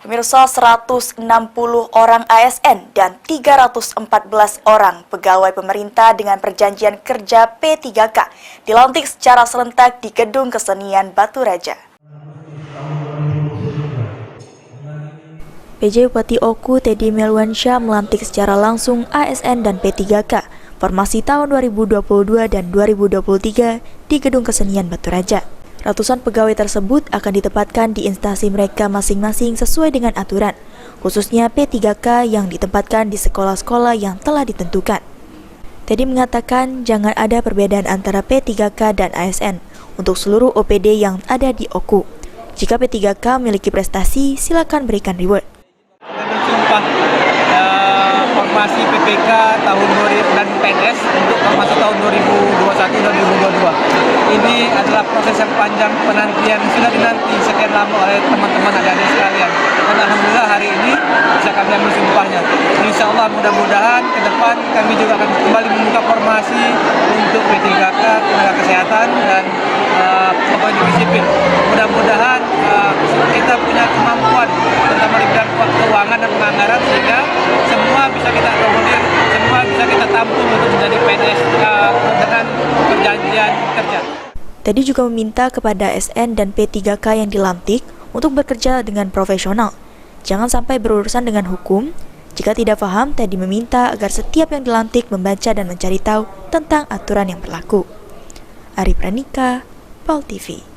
Pemirsa, 160 orang ASN dan 314 orang pegawai pemerintah dengan perjanjian kerja P3K dilantik secara serentak di Gedung Kesenian Batu Raja. PJ Bupati Oku Teddy Melwansyah melantik secara langsung ASN dan P3K formasi tahun 2022 dan 2023 di Gedung Kesenian Batu Raja. Ratusan pegawai tersebut akan ditempatkan di instansi mereka masing-masing sesuai dengan aturan, khususnya P3K yang ditempatkan di sekolah-sekolah yang telah ditentukan. Teddy mengatakan jangan ada perbedaan antara P3K dan ASN untuk seluruh OPD yang ada di Oku. Jika P3K memiliki prestasi, silakan berikan reward. Sumpah formasi PPK tahun 2000 dan PNS untuk formasi tahun 2021 dan 2022. Ini adalah proses yang panjang, penantian sudah dinanti sekian lama oleh teman-teman adik-adik sekalian. Dan alhamdulillah hari ini bisa kami ambil sumpahnya. Insya Allah mudah-mudahan ke depan kami juga akan kembali membuka formasi untuk P3K, tenaga kesehatan dan pegawai negeri sipil. Mudah-mudahan kita punya kemampuan, terutama di bidang keuangan dan penganggaran, sehingga semua bisa kita akomodir, semua bisa kita tampung untuk menjadi PNS dengan perjanjian kerja. Teddy juga meminta kepada ASN dan P3K yang dilantik untuk bekerja dengan profesional. Jangan sampai berurusan dengan hukum. Jika tidak paham, Teddy meminta agar setiap yang dilantik membaca dan mencari tahu tentang aturan yang berlaku. Ari Pranika, PAL TV.